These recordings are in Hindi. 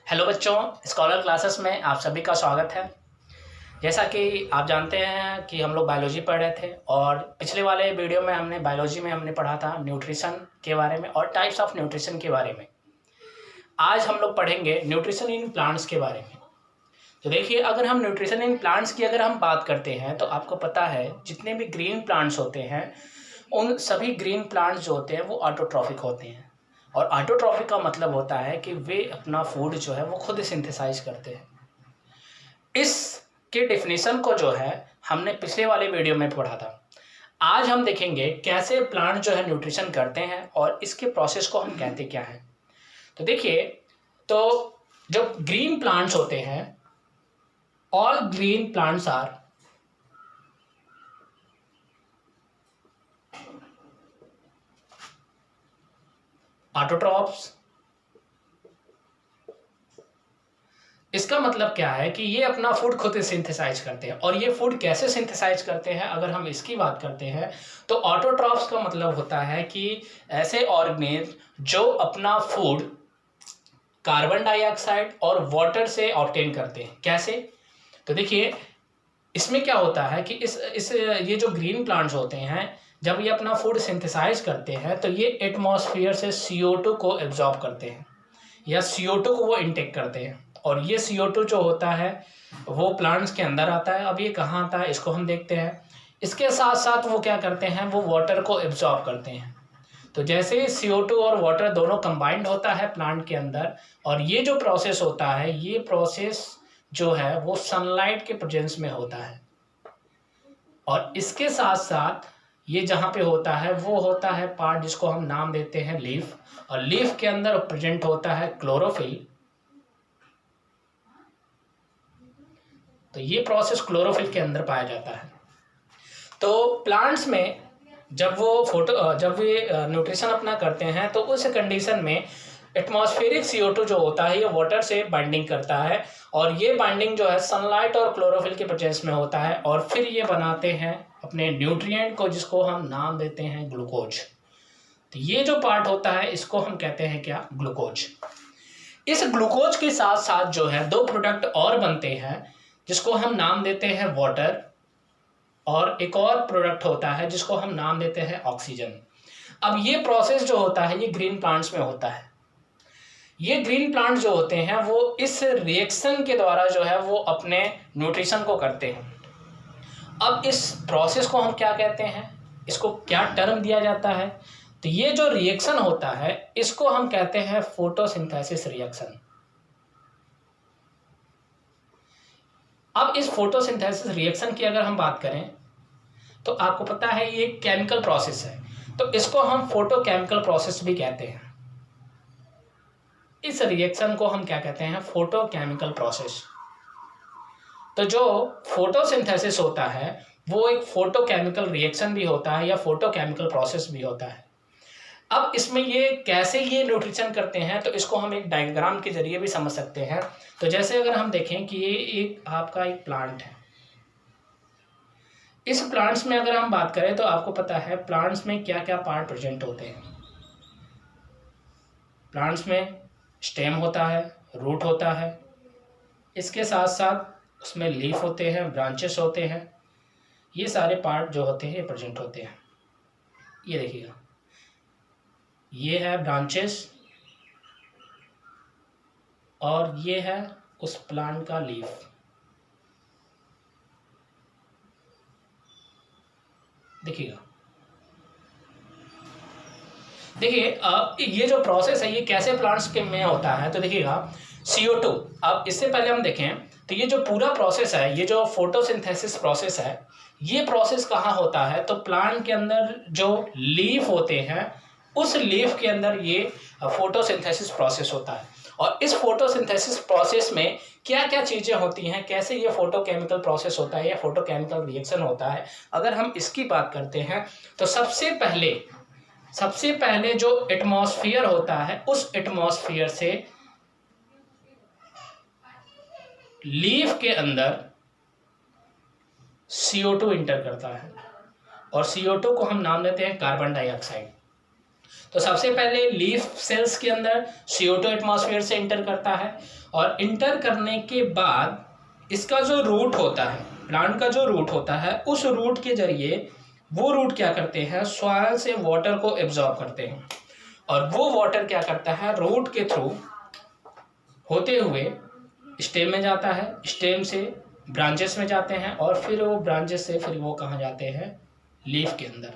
हेलो बच्चों, स्कॉलर क्लासेस में आप सभी का स्वागत है। जैसा कि आप जानते हैं कि हम लोग बायोलॉजी पढ़ रहे थे और पिछले वाले वीडियो में हमने बायोलॉजी में पढ़ा था न्यूट्रिशन के बारे में और टाइप्स ऑफ न्यूट्रिशन के बारे में। आज हम लोग पढ़ेंगे न्यूट्रिशन इन प्लांट्स के बारे में। तो देखिए, अगर हम न्यूट्रिशन इन प्लांट्स की अगर हम बात करते हैं तो आपको पता है जितने भी ग्रीन प्लांट्स होते हैं उन सभी ग्रीन प्लांट्स जो होते हैं वो ऑटोट्रॉफिक होते हैं। और ऑटोट्रॉफिक का मतलब होता है कि वे अपना फूड जो है वो खुद सिंथेसाइज करते हैं। इसके डेफिनेशन को जो है हमने पिछले वाले वीडियो में पढ़ा था। आज हम देखेंगे कैसे प्लांट जो है न्यूट्रिशन करते हैं और इसके प्रोसेस को हम कहते क्या हैं। तो देखिए, तो जब ग्रीन प्लांट्स होते हैं, all green plants are autotrophs. इसका मतलब क्या है कि ये अपना फूड खुद सिंथेसाइज करते हैं। और ये फूड कैसे सिंथेसाइज करते हैं, अगर हम इसकी बात करते हैं तो ऑटोट्रॉफ्स का मतलब होता है कि ऐसे ऑर्गेनिज्म जो अपना फूड कार्बन डाइऑक्साइड और वाटर से ऑब्टेन करते हैं। कैसे? तो देखिए, इसमें क्या होता है कि इस ये जो ग्रीन प्लांट्स होते हैं, जब ये अपना फूड सिंथेसाइज करते हैं तो ये एटमॉस्फेयर से CO2 को एब्जॉर्ब करते हैं या CO2 को वो इनटेक करते हैं। और ये CO2 जो होता है वो प्लांट्स के अंदर आता है। अब ये कहाँ आता है इसको हम देखते हैं। इसके साथ साथ वो क्या करते हैं, वो वाटर को एब्जॉर्ब करते हैं। तो जैसे ही CO2 और वाटर दोनों कंबाइंड होता है प्लांट के अंदर, और ये जो प्रोसेस होता है, ये प्रोसेस जो है वो सनलाइट के प्रेजेंस में होता है। और इसके साथ साथ ये जहाँ पे होता है वो होता है पार्ट जिसको हम नाम देते हैं लीफ। और लीफ के अंदर प्रेजेंट होता है क्लोरोफिल। तो ये प्रोसेस क्लोरोफिल के अंदर पाया जाता है। तो प्लांट्स में जब वे न्यूट्रिशन अपना करते हैं तो उस कंडीशन में एटमॉस्फेरिक CO2 जो होता है ये वाटर से बाइंडिंग करता है। और ये बाइंडिंग जो है सनलाइट और क्लोरोफिल के प्रेजेंस में होता है। और फिर ये बनाते हैं अपने न्यूट्रिएंट को, जिसको हम नाम देते हैं ग्लूकोज। तो ये जो पार्ट होता है इसको हम कहते हैं क्या, ग्लूकोज। इस ग्लूकोज के साथ साथ जो है दो प्रोडक्ट और बनते हैं जिसको हम नाम देते हैं वाटर, और एक और प्रोडक्ट होता है जिसको हम नाम देते हैं ऑक्सीजन। अब ये प्रोसेस जो होता है ये ग्रीन प्लांट्स में होता है। ये ग्रीन प्लांट्स जो होते हैं वो इस रिएक्शन के द्वारा जो है वो अपने न्यूट्रिशन को करते हैं। अब इस प्रोसेस को हम क्या कहते हैं, इसको क्या टर्म दिया जाता है, तो ये जो रिएक्शन होता है इसको हम कहते हैं फोटोसिंथेसिस रिएक्शन। अब इस फोटोसिंथेसिस रिएक्शन की अगर हम बात करें तो आपको पता है ये एक केमिकल प्रोसेस है, तो इसको हम फोटोकेमिकल प्रोसेस भी कहते हैं। इस रिएक्शन को हम क्या कहते हैं, फोटोकेमिकल प्रोसेस। तो जो फोटोसिंथेसिस होता है वो एक फोटोकेमिकल रिएक्शन भी होता है या फोटोकेमिकल प्रोसेस भी होता है। अब इसमें ये कैसे ये न्यूट्रिशन करते हैं तो इसको हम एक डायग्राम के जरिए भी समझ सकते हैं। तो जैसे अगर हम देखें कि ये एक आपका एक प्लांट है। इस प्लांट्स में अगर हम बात करें तो आपको पता है प्लांट्स में क्या क्या पार्ट प्रेजेंट होते हैं। प्लांट्स में स्टेम होता है, रूट होता है, इसके साथ साथ उसमें लीफ होते हैं, ब्रांचेस होते हैं। ये सारे पार्ट जो होते हैं ये प्रेजेंट होते हैं। ये देखिएगा, ये है ब्रांचेस और ये है उस प्लांट का लीफ। देखिएगा, देखिए ये जो प्रोसेस है ये कैसे प्लांट्स के में होता है। तो देखिएगा CO2, अब इससे पहले हम देखें तो ये जो पूरा प्रोसेस है, ये जो फोटोसिंथेसिस प्रोसेस है, ये प्रोसेस कहाँ होता है, तो प्लांट के अंदर जो लीफ होते हैं उस लीफ के अंदर ये फोटोसिंथेसिस प्रोसेस होता है। और इस फोटोसिंथेसिस प्रोसेस में क्या क्या चीज़ें होती हैं, कैसे ये फोटोकेमिकल प्रोसेस होता है या फोटोकेमिकल रिएक्शन होता है, अगर हम इसकी बात करते हैं तो सबसे पहले जो एटमॉस्फेयर होता है उस एटमॉस्फेयर से लीफ के अंदर CO2 इंटर करता है। और CO2 को हम नाम देते हैं कार्बन डाइऑक्साइड। तो सबसे पहले लीफ सेल्स के अंदर CO2 एटमॉस्फेयर से इंटर करता है, और इंटर करने के बाद इसका जो रूट होता है, प्लांट का जो रूट होता है, उस रूट के जरिए वो रूट क्या करते हैं, सॉइल से वाटर को एब्जॉर्ब करते हैं, और वो वाटर क्या करता है, रूट के थ्रू होते हुए स्टेम में जाता है, स्टेम से ब्रांचेस में जाते हैं, और फिर वो ब्रांचेस से फिर वो कहाँ जाते हैं, लीफ के अंदर।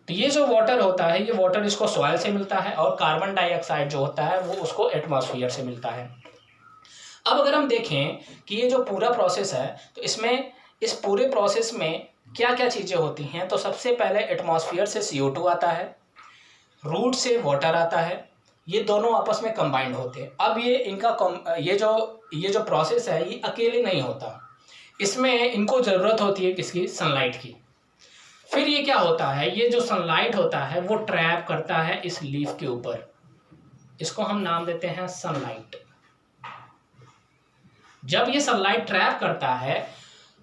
तो ये जो वाटर होता है, ये वाटर इसको सॉइल से मिलता है, और कार्बन डाइऑक्साइड जो होता है वो उसको एटमॉस्फेयर से मिलता है। अब अगर हम देखें कि ये जो पूरा प्रोसेस है, तो इसमें इस पूरे प्रोसेस में क्या क्या चीज़ें होती हैं। तो सबसे पहले एटमॉस्फेयर से CO2 आता है, रूट से वाटर आता है, ये दोनों आपस में कंबाइंड होते हैं। अब ये इनका ये जो प्रोसेस है, ये अकेले नहीं होता, इसमें इनको ज़रूरत होती है किसकी, सनलाइट की। फिर ये क्या होता है, ये जो सनलाइट होता है वो ट्रैप करता है इस लीफ के ऊपर, इसको हम नाम देते हैं सनलाइट। जब ये सनलाइट ट्रैप करता है,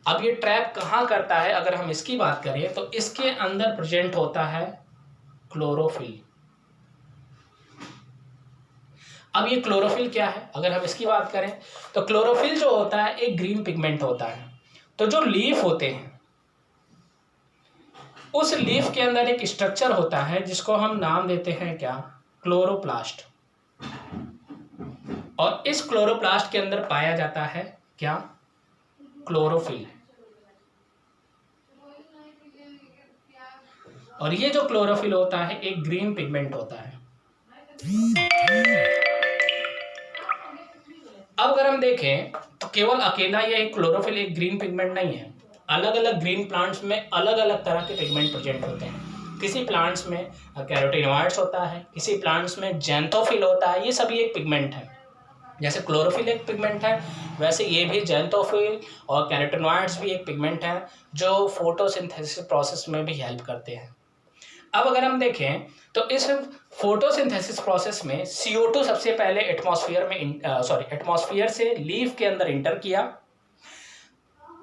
अब ये ट्रैप कहाँ करता है, अगर हम इसकी बात करें तो इसके अंदर प्रेजेंट होता है क्लोरोफिल। अब ये क्लोरोफिल क्या है, अगर हम इसकी बात करें तो क्लोरोफिल जो होता है एक ग्रीन पिगमेंट होता है। तो जो लीफ होते हैं, उस लीफ के अंदर एक स्ट्रक्चर होता है जिसको हम नाम देते हैं क्या, क्लोरोप्लास्ट। और इस क्लोरोप्लास्ट के अंदर पाया जाता है क्या, क्लोरोफिल। और ये जो क्लोरोफिल होता है एक ग्रीन पिगमेंट होता है। अब अगर हम देखें तो केवल अकेला ये क्लोरोफिल एक ग्रीन पिगमेंट नहीं है, अलग अलग ग्रीन प्लांट्स में अलग अलग तरह के पिगमेंट प्रेजेंट होते हैं। किसी प्लांट्स में कैरोटीनॉइड्स होता है, किसी प्लांट्स में जैंथोफिल होता है, ये सभी एक पिगमेंट है। जैसे क्लोरोफिल एक पिगमेंट है, वैसे ये भी जैंथोफिल और कैरोटीनॉइड्स भी एक पिगमेंट है जो फोटोसिंथेसिस प्रोसेस में भी हेल्प करते हैं। अब अगर हम देखें तो इस फोटोसिंथेसिस प्रोसेस में CO2 सबसे पहले एटमॉस्फेयर से लीफ के अंदर इंटर किया।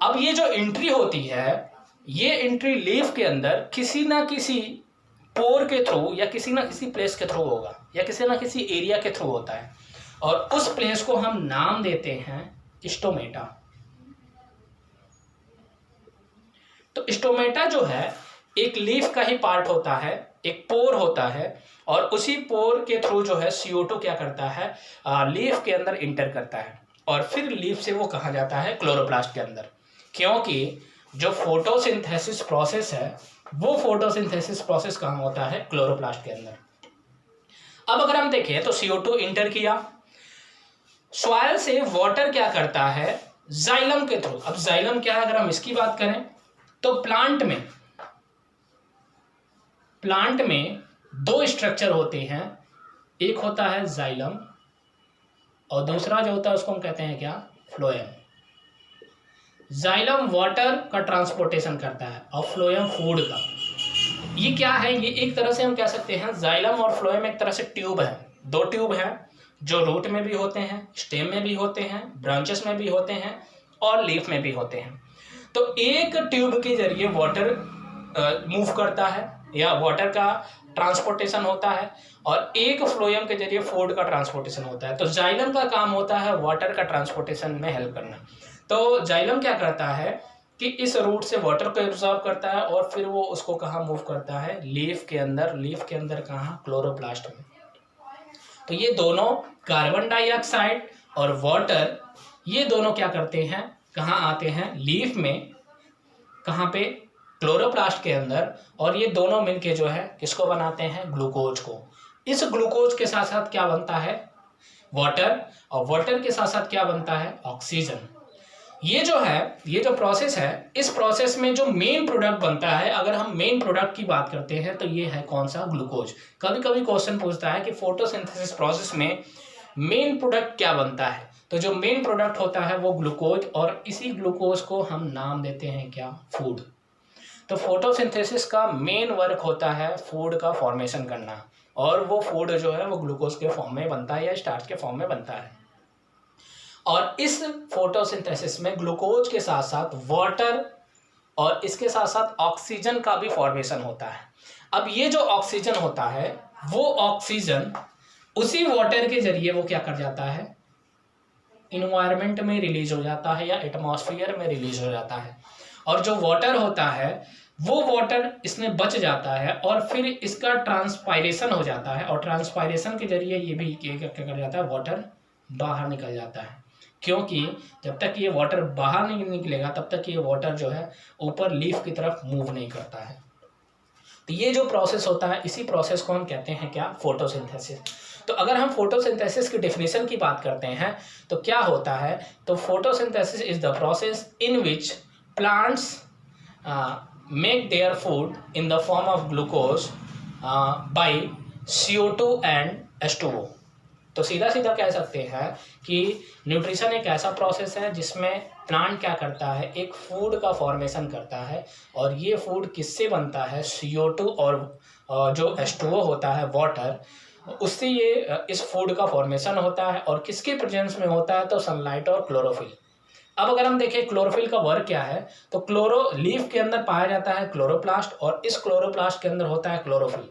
अब ये जो एंट्री होती है, ये एंट्री लीफ के अंदर किसी ना किसी पोर के थ्रू या किसी ना किसी प्लेस के थ्रू होगा, या किसी ना किसी एरिया के थ्रू होता है, और उस प्लेस को हम नाम देते हैं स्टोमेटा। तो स्टोमेटा जो है एक लीफ का ही पार्ट होता है, एक पोर होता है, और उसी पोर के थ्रू जो है CO2 क्या करता है, लीफ के अंदर इंटर करता है, और फिर लीफ से वो कहाँ जाता है, क्लोरोप्लास्ट के अंदर। क्योंकि जो फोटोसिंथेसिस प्रोसेस है, वो फोटोसिंथेसिस प्रोसेस कहाँ होता है, क्लोरोप्लास्ट के अंदर। अब अगर हम देखें तो CO2 इंटर किया, सॉइल से वाटर क्या करता है, जाइलम के थ्रू। अब जाइलम क्या है, अगर हम इसकी बात करें तो प्लांट में दो स्ट्रक्चर होते हैं, एक होता है जाइलम और दूसरा जो होता है उसको हम कहते हैं क्या, फ्लोएम। जाइलम वाटर का ट्रांसपोर्टेशन करता है और फ्लोएम फूड का। ये क्या है, ये एक तरह से हम कह सकते हैं जाइलम और फ्लोएम एक तरह से ट्यूब है, दो ट्यूब हैं जो रूट में भी होते हैं, स्टेम में भी होते हैं, ब्रांचेस में भी होते हैं और लीफ में भी होते हैं। तो एक ट्यूब के जरिए वाटर मूव करता है या वाटर का ट्रांसपोर्टेशन होता है, और एक फ्लोएम के जरिए फूड का ट्रांसपोर्टेशन होता है। तो जाइलम का काम होता है वाटर का ट्रांसपोर्टेशन में हेल्प करना। तो जाइलम क्या करता है कि इस रूट से वाटर को एब्जॉर्ब करता है और फिर वो उसको कहाँ मूव करता है, लीफ के अंदर कहाँ, क्लोरोप्लास्ट में। तो ये दोनों कार्बन डाइऑक्साइड और वाटर, ये दोनों क्या करते हैं, कहाँ आते हैं, लीफ में, कहाँ पे, क्लोरोप्लास्ट के अंदर, और ये दोनों मिलके जो है किसको बनाते हैं, ग्लूकोज को। इस ग्लूकोज के साथ साथ क्या बनता है, वाटर, और वाटर के साथ साथ क्या बनता है, ऑक्सीजन। ये जो प्रोसेस है, इस प्रोसेस में जो मेन प्रोडक्ट बनता है, अगर हम मेन प्रोडक्ट की बात करते हैं तो ये है कौन सा, ग्लूकोज। कभी कभी क्वेश्चन पूछता है कि फोटोसिंथेसिस प्रोसेस में मेन प्रोडक्ट क्या बनता है, तो जो मेन प्रोडक्ट होता है वो ग्लूकोज, और इसी ग्लूकोज को हम नाम देते हैं क्या, फूड। तो फोटोसिंथेसिस का मेन वर्क होता है फूड का फॉर्मेशन करना, और वो फूड जो है वो ग्लूकोज के फॉर्म में बनता है या स्टार्च के फॉर्म में बनता है। और इस फोटोसिंथेसिस में ग्लूकोज के साथ साथ वाटर और इसके साथ साथ ऑक्सीजन का भी फॉर्मेशन होता है। अब ये जो ऑक्सीजन होता है वो ऑक्सीजन उसी वाटर के जरिए वो क्या कर जाता है, इन्वायरमेंट में रिलीज हो जाता है या एटमॉस्फेयर में रिलीज हो जाता है। और जो वाटर होता है वो वाटर इसमें बच जाता है और फिर इसका ट्रांसपायरेशन हो जाता है, और ट्रांसपायरेशन के जरिए ये भी क्या कर जाता है, वाटर बाहर निकल जाता है। क्योंकि जब तक ये वाटर बाहर नहीं निकलेगा तब तक ये वाटर जो है ऊपर लीफ की तरफ मूव नहीं करता है। तो ये जो प्रोसेस होता है इसी प्रोसेस को हम कहते हैं क्या, फोटोसिंथेसिस। तो अगर हम फोटोसिंथेसिस की डेफिनेशन की बात करते हैं तो क्या होता है, तो photosynthesis is the process in which plants make their food in the form of glucose by CO2 and H2O। तो सीधा सीधा कह सकते हैं कि न्यूट्रिशन एक ऐसा प्रोसेस है जिसमें प्लांट क्या करता है, एक फूड का फॉर्मेशन करता है, और ये फूड किससे बनता है, CO2 और जो H2O होता है वाटर, उससे ये इस फूड का फॉर्मेशन होता है। और किसके प्रेजेंस में होता है, तो सनलाइट और क्लोरोफिल। अब अगर हम देखें क्लोरोफिल का वर्क क्या है, तो क्लोरो लीफ के अंदर पाया जाता है क्लोरोप्लास्ट, और इस क्लोरोप्लास्ट के अंदर होता है क्लोरोफिल।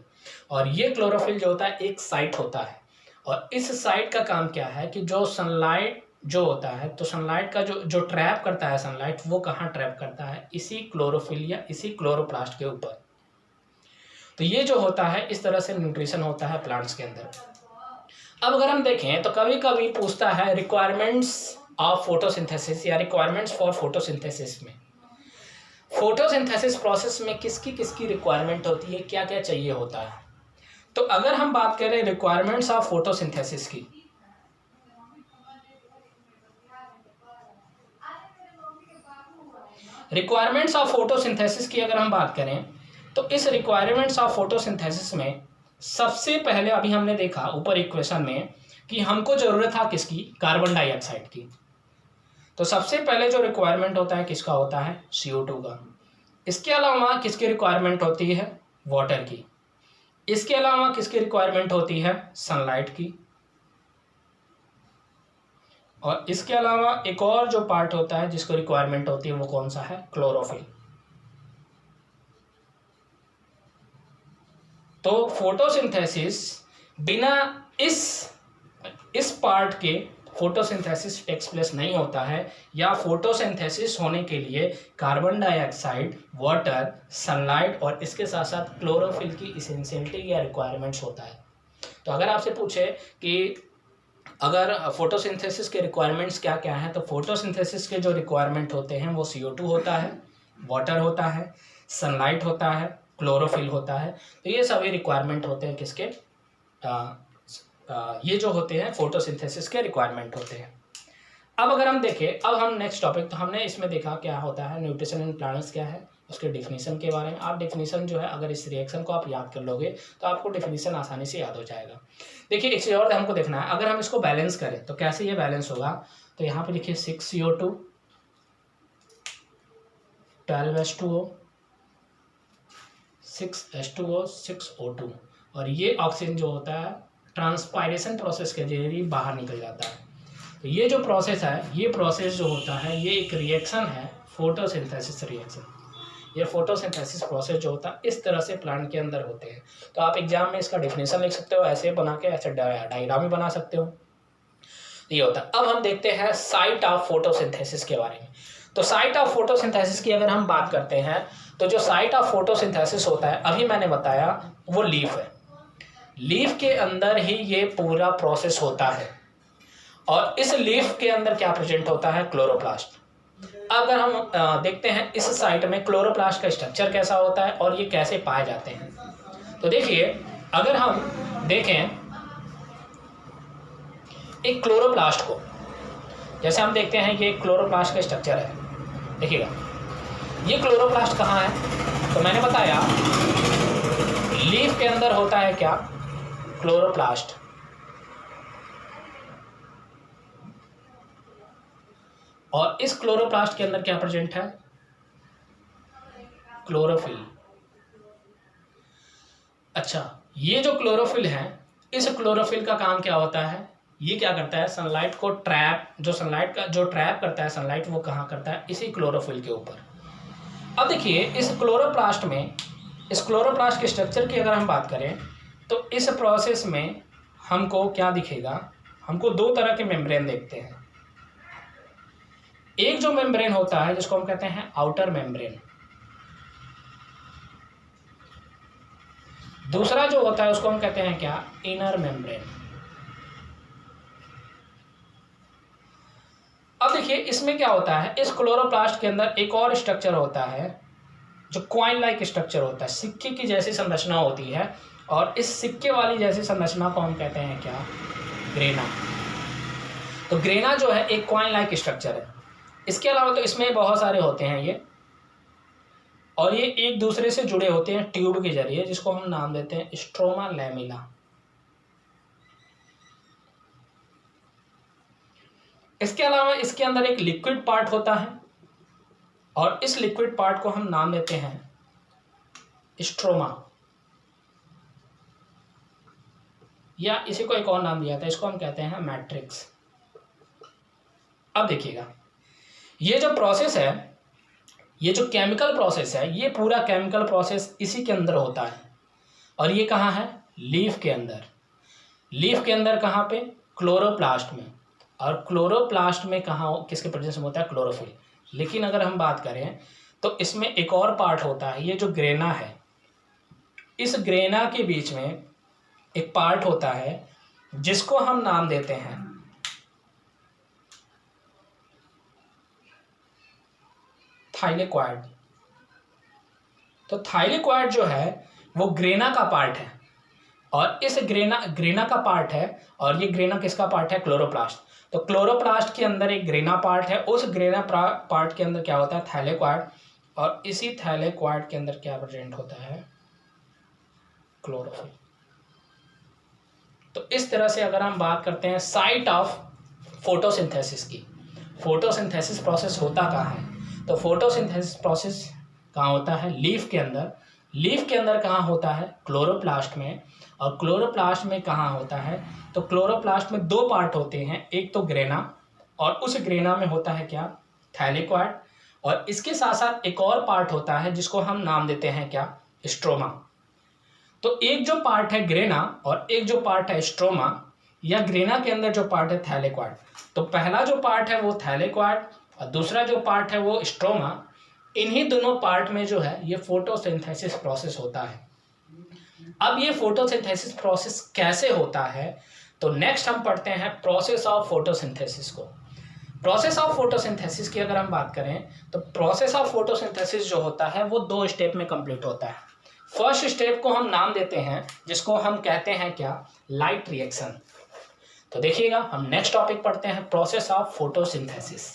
और ये क्लोरोफिल जो होता है एक साइट होता है, और इस साइट का काम क्या है कि जो सनलाइट जो होता है, तो सनलाइट का जो ट्रैप करता है सनलाइट, वो कहाँ ट्रैप करता है, इसी क्लोरोफिल या इसी क्लोरोप्लास्ट के ऊपर। तो ये जो होता है इस तरह से न्यूट्रिशन होता है प्लांट्स के अंदर। अब अगर हम देखें तो कभी कभी पूछता है रिक्वायरमेंट्स ऑफ फोटोसिंथेसिस या रिक्वायरमेंट्स फॉर फोटोसिंथेसिस में, फोटोसिंथेसिस प्रोसेस में किसकी किसकी रिक्वायरमेंट होती है, क्या क्या चाहिए होता है। तो अगर हम बात करें रिक्वायरमेंट्स ऑफ फोटोसिंथेसिस की, रिक्वायरमेंट्स ऑफ फोटोसिंथेसिस की अगर हम बात करें तो इस रिक्वायरमेंट्स ऑफ फोटोसिंथेसिस में सबसे पहले अभी हमने देखा ऊपर इक्वेशन में कि हमको जरूरत था किसकी, कार्बन डाइऑक्साइड की। तो सबसे पहले जो रिक्वायरमेंट होता है किसका होता है, CO2 का। इसके अलावा किसकी रिक्वायरमेंट होती है, वाटर की। इसके अलावा किसकी रिक्वायरमेंट होती है, सनलाइट की। और इसके अलावा एक और जो पार्ट होता है जिसको रिक्वायरमेंट होती है वो कौन सा है, क्लोरोफिल। तो फोटोसिंथेसिस बिना इस पार्ट के फोटोसिंथेसिस टेक्स प्लेस नहीं होता है, या फोटोसिंथेसिस होने के लिए कार्बन डाइऑक्साइड, वाटर, सनलाइट और इसके साथ साथ क्लोरोफिल की इसेंशियलिटी या रिक्वायरमेंट्स होता है। तो अगर आपसे पूछे कि अगर फोटोसिंथेसिस के रिक्वायरमेंट्स क्या क्या हैं, तो फोटोसिंथेसिस के जो रिक्वायरमेंट होते हैं वो CO2 होता है, वाटर होता है, सनलाइट होता है, क्लोरोफिल होता है। तो ये सभी रिक्वायरमेंट होते हैं किसके, ये जो होते हैं फोटोसिंथेसिस के रिक्वायरमेंट होते हैं। अब अगर हम देखें, अब हम नेक्स्ट टॉपिक, तो हमने इसमें देखा क्या होता है न्यूट्रिशन इन प्लांट्स क्या है, उसके डेफिनेशन के बारे में। आप डेफिनेशन जो है अगर इस रिएक्शन को आप याद कर लोगे तो आपको डेफिनेशन आसानी से याद हो जाएगा। देखिए एक चीज़ और हमको देखना है, अगर हम इसको बैलेंस करें तो कैसे ये बैलेंस होगा। तो यहाँ पे लिखिए 6CO2 12H2O 6H2O 6O2, और ये ऑक्सीजन जो होता है ट्रांसपायरेशन प्रोसेस के जरिए बाहर निकल जाता है। तो ये जो प्रोसेस है, ये प्रोसेस जो होता है ये एक रिएक्शन है, फोटोसिंथेसिस रिएक्शन। ये फोटोसिंथेसिस प्रोसेस जो होता है इस तरह से प्लांट के अंदर होते हैं। तो आप एग्जाम में इसका डेफिनेशन लिख सकते हो, ऐसे बना के ऐसे डायग्राम भी बना सकते हो, ये होता है। अब हम देखते हैं साइट ऑफ फोटोसिंथेसिस के बारे में। तो साइट ऑफ फोटोसिंथेसिस की अगर हम बात करते हैं तो जो साइट ऑफ फोटोसिंथेसिस होता है अभी मैंने बताया वो लीफ है। लीफ के अंदर ही ये पूरा प्रोसेस होता है, और इस लीफ के अंदर क्या प्रेजेंट होता है, क्लोरोप्लास्ट। अगर हम देखते हैं इस साइट में क्लोरोप्लास्ट का स्ट्रक्चर कैसा होता है और ये कैसे पाए जाते हैं। तो देखिए अगर हम देखें एक क्लोरोप्लास्ट को, जैसे हम देखते हैं ये क्लोरोप्लास्ट का स्ट्रक्चर है, देखिएगा ये क्लोरोप्लास्ट कहाँ है, तो मैंने बताया लीफ के अंदर होता है क्या, क्लोरोप्लास्ट। और इस क्लोरोप्लास्ट के अंदर क्या प्रेजेंट है, क्लोरोफिल। अच्छा, ये जो क्लोरोफिल है, इस क्लोरोफिल का काम क्या होता है, ये क्या करता है, सनलाइट को ट्रैप, जो सनलाइट का जो ट्रैप करता है सनलाइट, वो कहाँ करता है, इसी क्लोरोफिल के ऊपर। अब देखिए इस क्लोरोप्लास्ट में इस क्लोरोप्लास्ट के स्ट्रक्चर की अगर हम बात करें तो इस प्रोसेस में हमको क्या दिखेगा, हमको दो तरह के मेम्ब्रेन देखते हैं। एक जो मेम्ब्रेन होता है जिसको हम कहते हैं आउटर मेम्ब्रेन, दूसरा जो होता है उसको हम कहते हैं क्या, इनर मेम्ब्रेन। अब देखिए इसमें क्या होता है, इस क्लोरोप्लास्ट के अंदर एक और स्ट्रक्चर होता है जो कॉइन लाइक स्ट्रक्चर होता है, सिक्के की जैसी संरचना होती है, और इस सिक्के वाली जैसी संरचना को हम कहते हैं क्या, ग्रेना। तो ग्रेना जो है एक कॉइन लाइक स्ट्रक्चर है। इसके अलावा तो इसमें बहुत सारे होते हैं ये, और ये एक दूसरे से जुड़े होते हैं ट्यूब के जरिए, जिसको हम नाम देते हैं स्ट्रोमा लैमिना। इसके अलावा इसके अंदर एक लिक्विड पार्ट होता है, और इस लिक्विड पार्ट को हम नाम देते हैं स्ट्रोमा, या इसी को एक और नाम दिया था, इसको हम कहते हैं मैट्रिक्स। अब देखिएगा ये जो प्रोसेस है, ये जो केमिकल प्रोसेस है, ये पूरा केमिकल प्रोसेस इसी के अंदर होता है। और ये कहाँ है, लीफ के अंदर। लीफ के अंदर कहाँ पे, क्लोरोप्लास्ट में। और क्लोरोप्लास्ट में कहाँ, किसके प्रेजेंस में होता है, क्लोरोफिल। लेकिन अगर हम बात करें तो इसमें एक और पार्ट होता है, ये जो ग्रेना है, इस ग्रेना के बीच में एक पार्ट होता है जिसको हम नाम देते हैं थाइलेक्वाइड। तो थाइलेक्वाइड जो है वो ग्रेना का पार्ट है, और इस ग्रेना का पार्ट है, और ये ग्रेना किसका पार्ट है, क्लोरोप्लास्ट। तो क्लोरोप्लास्ट के अंदर एक ग्रेना पार्ट है, उस ग्रेना पार्ट के अंदर क्या होता है, थाइलेक्वाइड, और इसी थाइलेक्वाइड के अंदर क्या प्रेजेंट होता है, क्लोरोफिल। तो इस तरह से अगर हम बात करते हैं साइट ऑफ फोटोसिंथेसिस की, फोटोसिंथेसिस प्रोसेस होता कहाँ है, तो फोटोसिंथेसिस प्रोसेस कहाँ होता है, लीफ के अंदर। लीफ के अंदर कहाँ होता है, क्लोरोप्लास्ट में। और क्लोरोप्लास्ट में कहाँ होता है, तो क्लोरोप्लास्ट में दो पार्ट होते हैं, एक तो ग्रेना, और उस ग्रेना में होता है क्या, थाइलेक्वाइड, और इसके साथ साथ एक और पार्ट होता है जिसको हम नाम देते हैं क्या, स्ट्रोमा। तो एक जो पार्ट है ग्रेना और एक जो पार्ट है स्ट्रोमा, या ग्रेना के अंदर जो पार्ट है थाइलेक्वाइड। तो पहला जो पार्ट है वो थाइलेक्वाइड, और दूसरा जो पार्ट है वो स्ट्रोमा। इन्हीं दोनों पार्ट में जो है ये फोटोसिंथेसिस प्रोसेस होता है। अब ये फोटोसिंथेसिस प्रोसेस कैसे होता है, तो नेक्स्ट हम पढ़ते हैं प्रोसेस ऑफ फोटोसिंथेसिस को। प्रोसेस ऑफ फोटोसिंथेसिस की अगर हम बात करें तो प्रोसेस ऑफ फोटोसिंथेसिस जो होता है वो दो स्टेप में कंप्लीट होता है। फर्स्ट स्टेप को हम नाम देते हैं जिसको हम कहते हैं क्या, लाइट रिएक्शन। तो देखिएगा हम नेक्स्ट टॉपिक पढ़ते हैं प्रोसेस ऑफ फोटोसिंथेसिस।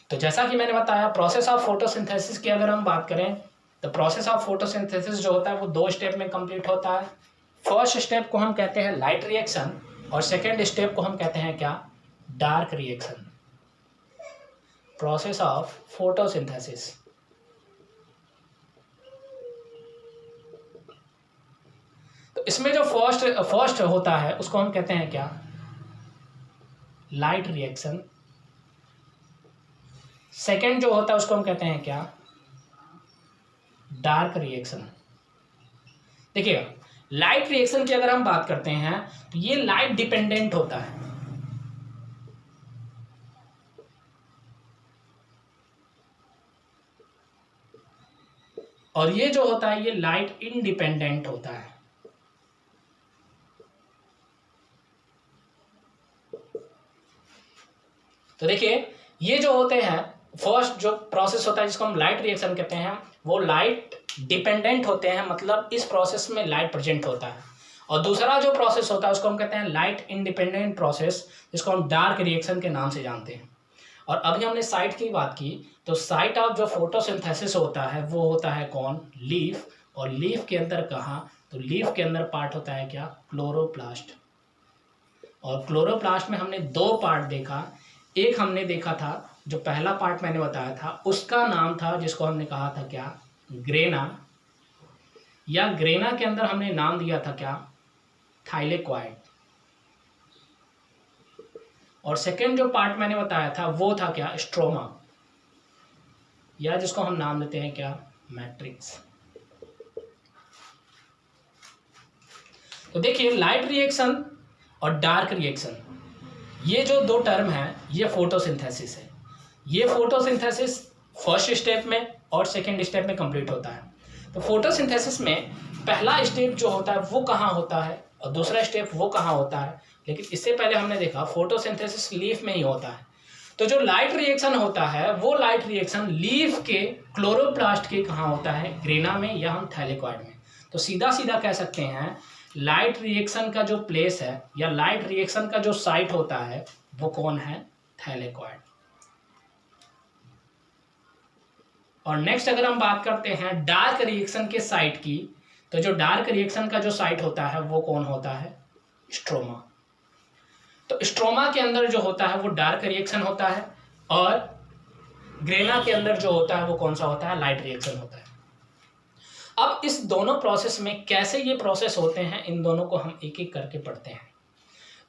तो जैसा कि मैंने बताया प्रोसेस ऑफ फोटोसिंथेसिस की अगर हम बात करें तो प्रोसेस ऑफ फोटोसिंथेसिस जो होता है वो दो स्टेप में कंप्लीट होता है। फर्स्ट स्टेप को हम कहते हैं लाइट रिएक्शन, और सेकेंड स्टेप को हम कहते हैं क्या, dark reaction. Process of photosynthesis. तो इसमें जो फर्स्ट होता है उसको हम कहते हैं क्या, लाइट रिएक्शन। सेकेंड जो होता है उसको हम कहते हैं क्या, डार्क रिएक्शन। देखिएगा लाइट रिएक्शन की अगर हम बात करते हैं तो ये लाइट डिपेंडेंट होता है, और ये जो होता है ये लाइट इंडिपेंडेंट होता है। तो देखिए ये जो होते हैं, फर्स्ट जो प्रोसेस होता है जिसको हम लाइट रिएक्शन कहते हैं वो लाइट डिपेंडेंट होते हैं, मतलब इस प्रोसेस में लाइट प्रेजेंट होता है। और दूसरा जो प्रोसेस होता है उसको हम कहते हैं लाइट इंडिपेंडेंट प्रोसेस, जिसको हम डार्क रिएक्शन के नाम से जानते हैं। और अभी हमने साइट की बात की, तो साइट ऑफ जो फोटोसिंथेसिस होता है वो होता है कौन, लीफ। और लीफ के अंदर कहाँ, तो लीफ के अंदर पार्ट होता है क्या, क्लोरोप्लास्ट। और क्लोरोप्लास्ट में हमने दो पार्ट देखा, एक हमने देखा था जो पहला पार्ट मैंने बताया था उसका नाम था जिसको हमने कहा था क्या, ग्रेना, या ग्रेना के अंदर हमने नाम दिया था क्या, थाइलेक्वाइड। और सेकेंड जो पार्ट मैंने बताया था वो था क्या, स्ट्रोमा, या जिसको हम नाम देते हैं क्या, मैट्रिक्स। तो देखिए लाइट रिएक्शन और डार्क रिएक्शन, ये जो दो टर्म है ये फोटोसिंथेसिस है। ये फोटोसिंथेसिस फर्स्ट स्टेप में और सेकेंड स्टेप में कंप्लीट होता है। तो फोटोसिंथेसिस में पहला स्टेप जो होता है वो कहाँ होता है और दूसरा स्टेप वो कहाँ होता है, लेकिन इससे पहले हमने देखा फोटोसिंथेसिस लीफ में ही होता है। तो जो लाइट रिएक्शन होता है वो लाइट रिएक्शन लीफ के क्लोरोप्लास्ट के कहाँ होता है, ग्रेना में या हम थैलेकॉइड में। तो सीधा सीधा कह सकते हैं लाइट रिएक्शन का जो प्लेस है या लाइट रिएक्शन का जो साइट होता है वो कौन है, थैलेकॉइड। और नेक्स्ट अगर हम बात करते हैं डार्क रिएक्शन के साइट की, तो जो डार्क रिएक्शन का जो साइट होता है वो कौन होता है, स्ट्रोमा। तो स्ट्रोमा के अंदर जो होता है वो डार्क रिएक्शन होता है और ग्रेना के अंदर जो होता है वो कौन सा होता है, लाइट रिएक्शन होता है। अब इस दोनों प्रोसेस में कैसे ये प्रोसेस होते हैं, इन दोनों को हम एक एक करके पढ़ते हैं।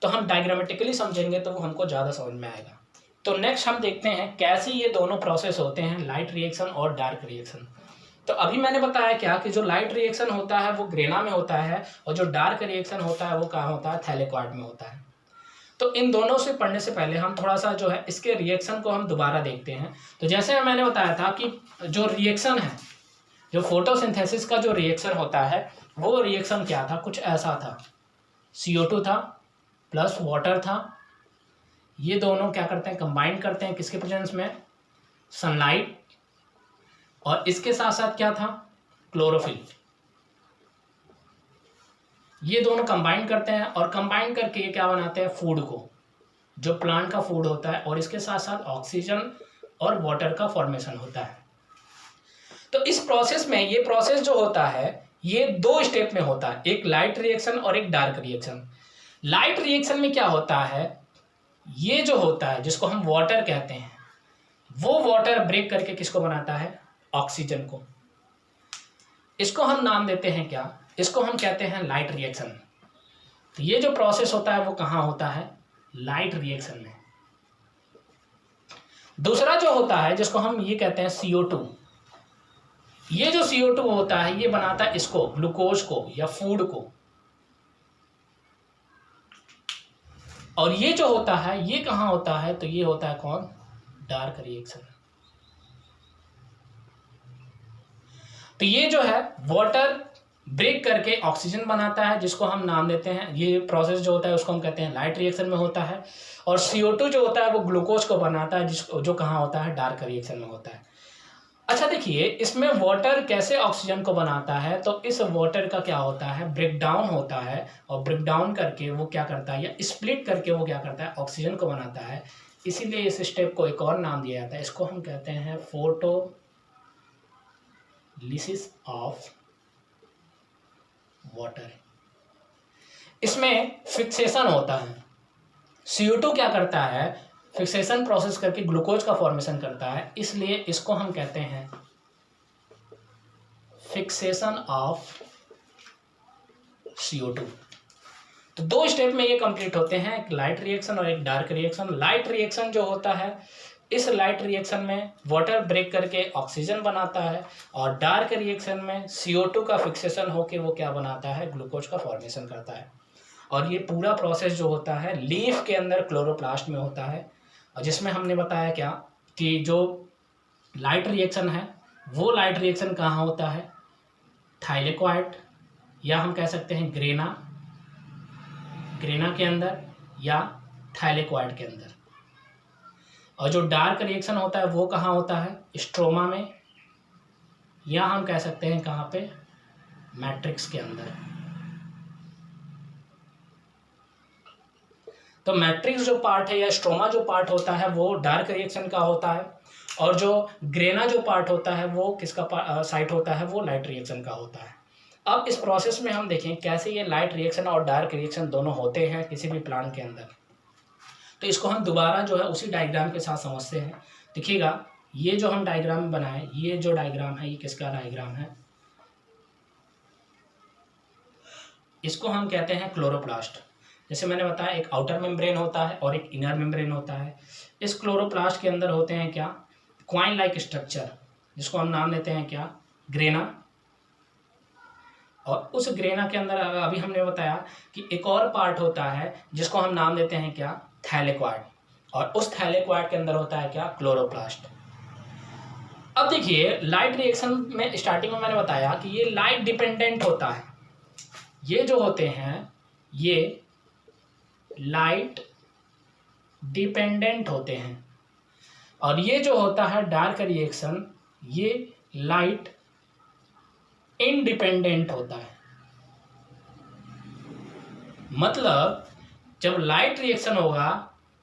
तो हम डायग्रामेटिकली समझेंगे तो वो हमको ज़्यादा समझ में आएगा। तो नेक्स्ट हम देखते हैं कैसे ये दोनों प्रोसेस होते हैं, लाइट रिएक्शन और डार्क रिएक्शन। तो अभी मैंने बताया क्या कि जो लाइट रिएक्शन होता है वो ग्रेना में होता है और जो डार्क रिएक्शन होता है वो कहाँ होता है, थैलेकॉइड में होता है। तो इन दोनों से पढ़ने से पहले हम थोड़ा सा जो है इसके रिएक्शन को हम दोबारा देखते हैं। तो जैसे मैंने बताया था कि जो रिएक्शन है, जो फोटोसिंथेसिस का जो रिएक्शन होता है वो रिएक्शन क्या था, कुछ ऐसा था। CO2 था प्लस वाटर था, ये दोनों क्या करते हैं, कंबाइन करते हैं किसके प्रेजेंस में, सनलाइट, और इसके साथ साथ क्या था, क्लोरोफिल। ये दोनों कंबाइन करते हैं और कंबाइन करके ये क्या बनाते हैं, फूड को, जो प्लांट का फूड होता है, और इसके साथ साथ ऑक्सीजन और वाटर का फॉर्मेशन होता है। तो इस प्रोसेस में, ये प्रोसेस जो होता है ये दो स्टेप में होता है, एक लाइट रिएक्शन और एक डार्क रिएक्शन। लाइट रिएक्शन में क्या होता है, ये जो होता है जिसको हम वाटर कहते हैं, वो वाटर ब्रेक करके किसको बनाता है, ऑक्सीजन को। इसको हम नाम देते हैं क्या, इसको हम कहते हैं लाइट रिएक्शन। तो ये जो प्रोसेस होता है वो कहाँ होता है, लाइट रिएक्शन में। दूसरा जो होता है जिसको हम ये कहते हैं CO2, ये जो CO2 होता है ये बनाता है इसको, ग्लूकोज को या फूड को। और ये जो होता है ये कहाँ होता है, तो ये होता है कौन, डार्क रिएक्शन। तो ये जो है वाटर ब्रेक करके ऑक्सीजन बनाता है जिसको हम नाम देते हैं, ये प्रोसेस जो होता है उसको हम कहते हैं लाइट रिएक्शन में होता है। और CO2 जो होता है वो ग्लूकोज को बनाता है जिसको, जो कहाँ होता है, डार्क रिएक्शन में होता है। अच्छा देखिए इसमें वाटर कैसे ऑक्सीजन को बनाता है, तो इस वाटर का क्या होता है, ब्रेक डाउन होता है, और ब्रेक डाउन करके वो क्या करता है, या स्प्लिट करके वो क्या करता है, ऑक्सीजन को बनाता है। इसीलिए इस स्टेप को एक और नाम दिया जाता है, इसको हम कहते हैं फोटोलिसिस ऑफ वाटर। इसमें फिक्सेशन होता है, CO2 क्या करता है, फिक्सेशन प्रोसेस करके ग्लूकोज का फॉर्मेशन करता है, इसलिए इसको हम कहते हैं फिक्सेशन ऑफ CO2। तो दो स्टेप में ये कंप्लीट होते हैं, एक लाइट रिएक्शन और एक डार्क रिएक्शन। लाइट रिएक्शन जो होता है, इस लाइट रिएक्शन में वाटर ब्रेक करके ऑक्सीजन बनाता है, और डार्क रिएक्शन में CO2 का फिक्सेशन होके वो क्या बनाता है, ग्लूकोज का फॉर्मेशन करता है। और ये पूरा प्रोसेस जो होता है लीफ के अंदर क्लोरोप्लास्ट में होता है, और जिसमें हमने बताया क्या कि जो लाइट रिएक्शन है वो लाइट रिएक्शन कहाँ होता है, थाइलेकॉइड, या हम कह सकते हैं ग्रेना के अंदर, या थाइलेकॉइड के अंदर। और जो डार्क रिएक्शन होता है वो कहाँ होता है, स्ट्रोमा में, या हम कह सकते हैं कहाँ पे, मैट्रिक्स के अंदर। तो मैट्रिक्स जो पार्ट है या स्ट्रोमा जो पार्ट होता है वो डार्क रिएक्शन का होता है, और जो ग्रेना जो पार्ट होता है वो किसका साइट होता है, वो लाइट रिएक्शन का होता है। अब इस प्रोसेस में हम देखें कैसे ये लाइट रिएक्शन और डार्क रिएक्शन दोनों होते हैं किसी भी प्लांट के अंदर। तो इसको हम दोबारा जो है उसी डायग्राम के साथ समझते हैं। देखिएगा ये जो हम डायग्राम बनाए, ये जो डायग्राम है ये किसका डायग्राम है, इसको हम कहते हैं क्लोरोप्लास्ट। जैसे मैंने बताया एक आउटर मेम्ब्रेन होता है और एक इनर मेम्ब्रेन होता है। इस क्लोरोप्लास्ट के अंदर होते हैं क्या, क्वाइन लाइक स्ट्रक्चर, जिसको हम नाम देते हैं क्या, ग्रेना, और उस ग्रेना के अंदर अभी हमने बताया कि एक और पार्ट होता है जिसको हम नाम देते हैं क्या, थैलेक्वाइड, और उस थैलेक्वाइड के अंदर होता है क्या, क्लोरोप्लास्ट। अब देखिए लाइट रिएक्शन में स्टार्टिंग में मैंने बताया कि ये लाइट डिपेंडेंट होता है, ये जो होते हैं ये लाइट डिपेंडेंट होते हैं, और ये जो होता है डार्क रिएक्शन ये लाइट इंडिपेंडेंट होता है। मतलब जब लाइट रिएक्शन होगा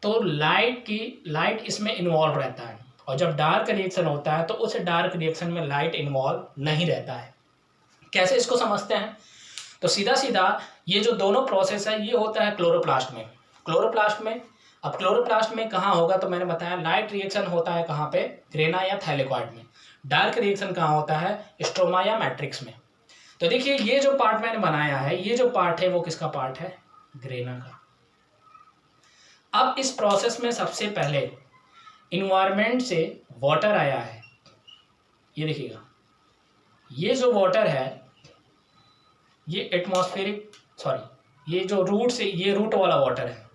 तो लाइट इसमें इन्वॉल्व रहता है, और जब डार्क रिएक्शन होता है तो उस डार्क रिएक्शन में लाइट इन्वॉल्व नहीं रहता है। कैसे इसको समझते हैं, तो सीधा सीधा ये जो दोनों प्रोसेस है ये होता है क्लोरोप्लास्ट में। अब क्लोरोप्लास्ट में कहाँ होगा, तो मैंने बताया लाइट रिएक्शन होता है कहाँ पे, ग्रेना या थैलेक्वाइड में। डार्क रिएक्शन कहाँ होता है, स्ट्रोमा या मैट्रिक्स में। तो देखिए ये जो पार्ट मैंने बनाया है, ये जो पार्ट है वो किसका पार्ट है, ग्रेना का। अब इस प्रोसेस में सबसे पहले इन्वायरमेंट से वाटर आया है, ये देखिएगा, ये जो वाटर है ये ये जो रूट से, ये रूट वाला वाटर है।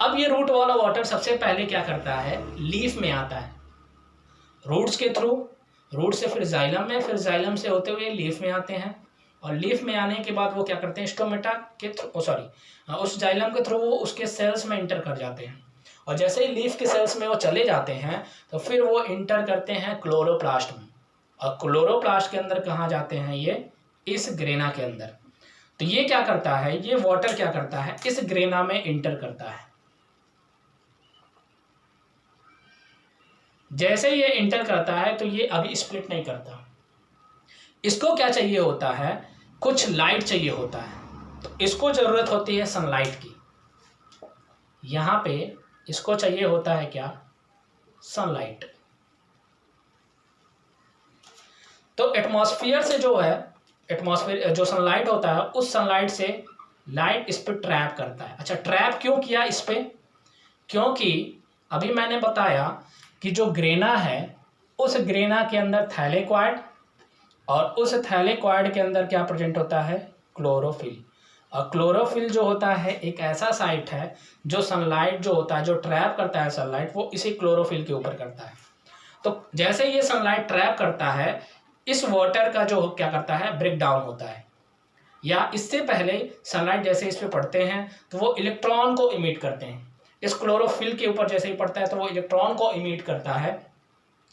अब ये रूट वाला वाटर सबसे पहले क्या करता है, लीफ में आता है, रूट्स के थ्रू, रूट से फिर जाइलम में, फिर जाइलम से होते हुए लीफ में आते हैं, और लीफ में आने के बाद वो क्या करते हैं, स्टोमेटा के थ्रू उस जाइलम के थ्रू वो उसके सेल्स में इंटर कर जाते हैं, और जैसे ही लीफ के सेल्स में वो चले जाते हैं तो फिर वो इंटर करते हैं क्लोरोप्लास्ट में, और क्लोरोप्लास्ट के अंदर कहाँ जाते हैं, ये इस ग्रेना के अंदर। तो ये क्या करता है, ये वाटर क्या करता है, इस ग्रेना में इंटर करता है। जैसे ये इंटर करता है तो ये अभी स्प्लिट नहीं करता, इसको क्या चाहिए होता है, कुछ लाइट चाहिए होता है, तो इसको जरूरत होती है सनलाइट की। यहां पे इसको चाहिए होता है क्या, सनलाइट। तो एटमॉस्फेयर से जो है, एटमॉस्फेयर जो सनलाइट होता है उस सनलाइट से लाइट इस पर ट्रैप करता है। अच्छा, ट्रैप क्यों किया इस पे, क्योंकि अभी मैंने बताया कि जो ग्रेना है उस ग्रेना के अंदर थैलेक्वाइड, और उस थैलेक्वाइड के अंदर क्या प्रेजेंट होता है, क्लोरोफिल। और क्लोरोफिल जो होता है एक ऐसा साइट है जो सनलाइट जो होता है, जो ट्रैप करता है सनलाइट, वो इसी क्लोरोफिल के ऊपर करता है। तो जैसे ये सनलाइट ट्रैप करता है, इस वाटर का जो क्या करता है, ब्रेक डाउन होता है, या इससे पहले सनलाइट जैसे इस पे पड़ते हैं तो वो इलेक्ट्रॉन को इमिट करते हैं। इस क्लोरोफिल के ऊपर जैसे ही पड़ता है तो वो इलेक्ट्रॉन को इमिट करता है,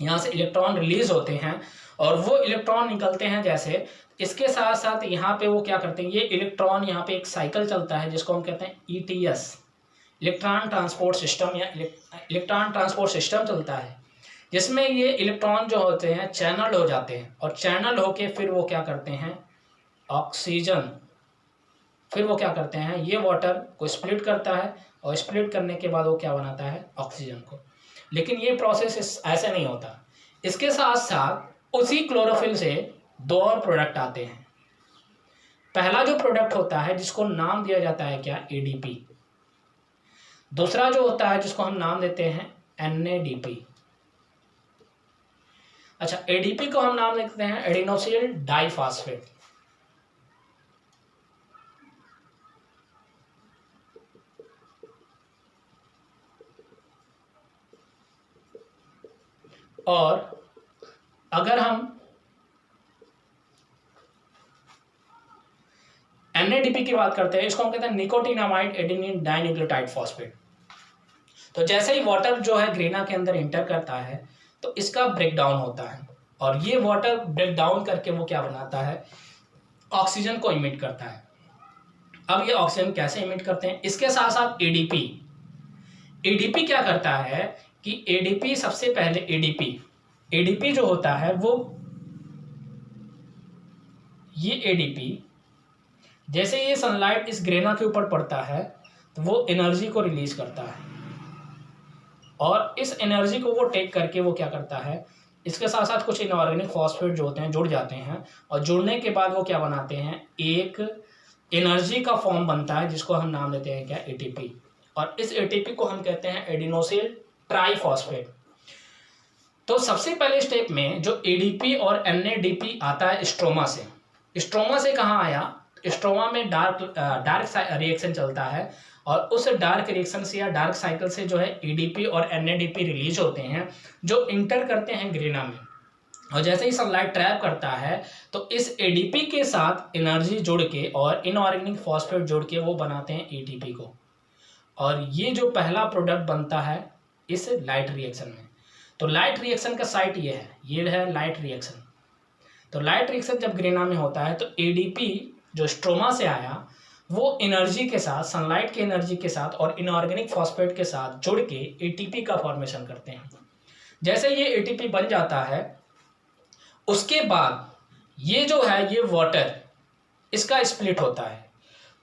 यहाँ से इलेक्ट्रॉन रिलीज होते हैं, और वो इलेक्ट्रॉन निकलते हैं जैसे, इसके साथ साथ यहाँ पे वो क्या करते हैं, ये इलेक्ट्रॉन यहाँ पे एक साइकिल चलता है जिसको हम कहते हैं ETS, इलेक्ट्रॉन ट्रांसपोर्ट सिस्टम, या इलेक्ट्रॉन ट्रांसपोर्ट सिस्टम चलता है, जिसमें ये इलेक्ट्रॉन जो होते हैं चैनल हो जाते हैं, और चैनल होके फिर वो क्या करते हैं, ऑक्सीजन, फिर वो क्या करते हैं, ये वाटर को स्प्लिट करता है, और स्प्लिट करने के बाद वो क्या बनाता है, ऑक्सीजन को। लेकिन ये प्रोसेस ऐसे नहीं होता, इसके साथ साथ उसी क्लोरोफिल से दो और प्रोडक्ट आते हैं। पहला जो प्रोडक्ट होता है जिसको नाम दिया जाता है क्या, ADP। दूसरा जो होता है जिसको हम नाम देते हैं NADP। अच्छा, ADP को हम नाम देते हैं एडिनोसिल डाइफॉस्फेट। और अगर हम NADP की बात करते हैं, इसको हम कहते हैं निकोटिनामाइड एडेनिन डाइन्यूक्लियोटाइड फॉस्फेट। तो जैसे ही वाटर जो है ग्रेना के अंदर इंटर करता है तो इसका ब्रेक डाउन होता है, और ये वाटर ब्रेक डाउन करके वो क्या बनाता है, ऑक्सीजन को इमिट करता है। अब ये ऑक्सीजन कैसे इमिट करते हैं, इसके साथ साथ ADP क्या करता है कि ADP सबसे पहले ADP जो होता है वो, ये ADP जैसे ये सनलाइट इस ग्रेना के ऊपर पड़ता है तो वो एनर्जी को रिलीज करता है, और इस एनर्जी को वो टेक करके वो क्या करता है, इसके साथ साथ कुछ इनऑर्गेनिक फॉस्फेट जो होते हैं जुड़ जाते हैं, और जुड़ने के बाद वो क्या बनाते हैं, एक एनर्जी का फॉर्म बनता है जिसको हम नाम देते हैं क्या, ATP। और इस ATP को हम कहते हैं एडिनोसिल ट्राइफॉस्फेट। तो सबसे पहले स्टेप में जो एडीपी और एनएडीपी आता है स्ट्रोमा से, स्ट्रोमा से कहाँ आया, स्ट्रोमा में डार्क रिएक्शन चलता है और उस डार्क रिएक्शन से या डार्क साइकिल से जो है एडीपी और एनएडीपी रिलीज होते हैं जो इंटर करते हैं ग्रेना में, और जैसे ही सनलाइट ट्रैप करता है तो इस एडीपी के साथ एनर्जी जुड़ के और इनऑर्गेनिक फॉस्फेट जुड़ के वो बनाते हैं एटीपी को, और ये जो पहला प्रोडक्ट बनता है इस लाइट रिएक्शन में। तो लाइट रिएक्शन का साइट ये है लाइट रिएक्शन। तो लाइट रिएक्शन जब ग्रेना में होता है तो एडीपी जो स्ट्रोमा से आया वो एनर्जी के साथ, सनलाइट की एनर्जी के साथ और इनऑर्गेनिक फॉस्फेट के साथ जुड़ के एटीपी का फॉर्मेशन करते हैं। जैसे ये एटीपी बन जाता है उसके बाद ये जो है ये वाटर इसका स्प्लिट होता है।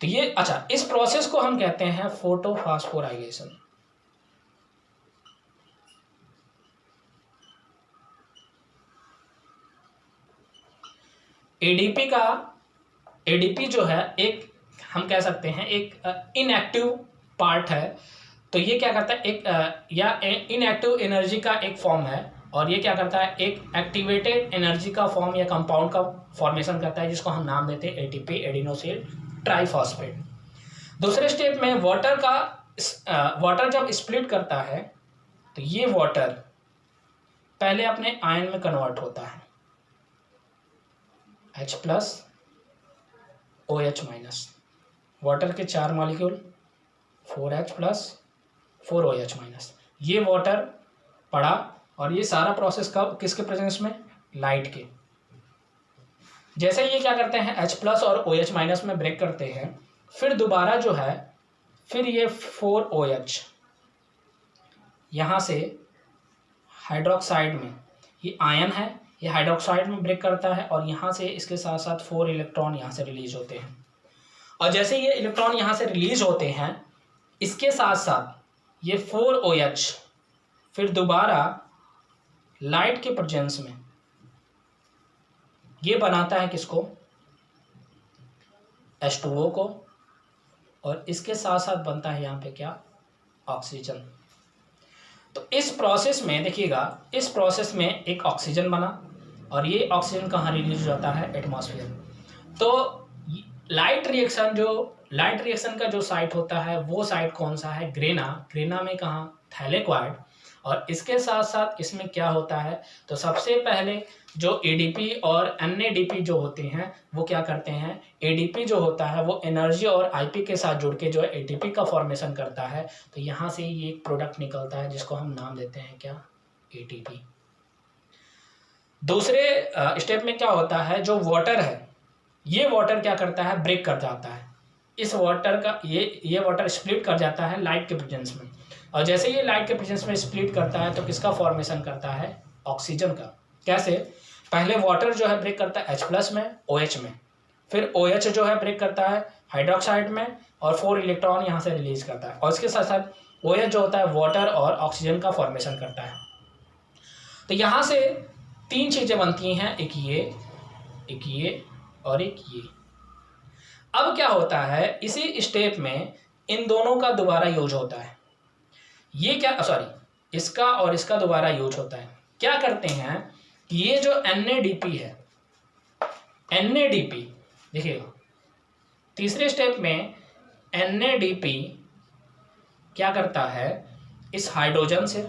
तो ये अच्छा, इस प्रोसेस को हम कहते हैं फोटोफॉस्फोराइलेशन। एडीपी जो है एक, हम कह सकते हैं एक इनएक्टिव पार्ट है। तो ये क्या करता है, एक या इनएक्टिव एनर्जी का एक फॉर्म है, और ये क्या करता है, एक एक्टिवेटेड एनर्जी का फॉर्म या कंपाउंड का फॉर्मेशन करता है जिसको हम नाम देते हैं एटीपी, एडिनोसिन ट्राइफॉस्फेट। दूसरे स्टेप में वाटर जब स्प्लिट करता है तो ये वाटर पहले अपने आयन में कन्वर्ट होता है, H+ OH-। वाटर के 4 मॉलिक्यूल 4H+ 4OH-। ये वाटर पड़ा, और ये सारा प्रोसेस कब, किसके प्रेजेंस में, लाइट के। जैसे ये क्या करते हैं H+ और OH- में ब्रेक करते हैं, फिर दोबारा जो है फिर ये 4OH यहाँ से हाइड्रोक्साइड में, ये आयन है, ये हाइड्रोक्साइड में ब्रेक करता है और यहाँ से इसके साथ साथ 4 इलेक्ट्रॉन यहाँ से रिलीज होते हैं। और जैसे ये इलेक्ट्रॉन यहाँ से रिलीज होते हैं इसके साथ साथ ये 4OH फिर दोबारा लाइट के प्रेजेंस में ये बनाता है किसको, H2O को, और इसके साथ साथ बनता है यहाँ पे क्या, ऑक्सीजन। तो इस प्रोसेस में देखिएगा, इस प्रोसेस में एक ऑक्सीजन बना और ये ऑक्सीजन कहाँ रिलीज हो जाता है, एटमॉस्फेयर। तो लाइट रिएक्शन का जो साइट होता है वो साइट कौन सा है, ग्रेना में कहाँ, थैलेक्वाइड। और इसके साथ साथ इसमें क्या होता है, तो सबसे पहले जो एडीपी और एनएडीपी जो होते हैं वो क्या करते हैं, एडीपी जो होता है वो एनर्जी और आईपी के साथ जुड़ के जो है एटीपी का फॉर्मेशन करता है। तो यहाँ से ये एक प्रोडक्ट निकलता है जिसको हम नाम देते हैं क्या, एटीपी। दूसरे स्टेप में क्या होता है, जो वाटर है ये वाटर क्या करता है, ब्रेक कर जाता है। इस वाटर का ये वाटर स्प्लिट कर जाता है लाइट के प्रेजेंस में, और जैसे ये लाइट के प्रेजेंस में स्प्लिट करता है तो किसका फॉर्मेशन करता है, ऑक्सीजन का। कैसे, पहले वाटर जो है ब्रेक करता है H+ में, OH में, फिर OH जो है ब्रेक करता है हाइड्रोक्साइड में और 4 इलेक्ट्रॉन यहाँ से रिलीज करता है, और इसके साथ साथ OH जो होता है वाटर और ऑक्सीजन का फॉर्मेशन करता है। तो यहाँ से 3 चीज़ें बनती हैं, एक ये और एक ये। अब क्या होता है, इसी स्टेप में इन दोनों का दोबारा यूज होता है, ये क्या, सॉरी, इसका और इसका दोबारा यूज होता है। क्या करते हैं, ये जो NADP है, NADP देखिएगा, तीसरे स्टेप में NADP क्या करता है, इस हाइड्रोजन से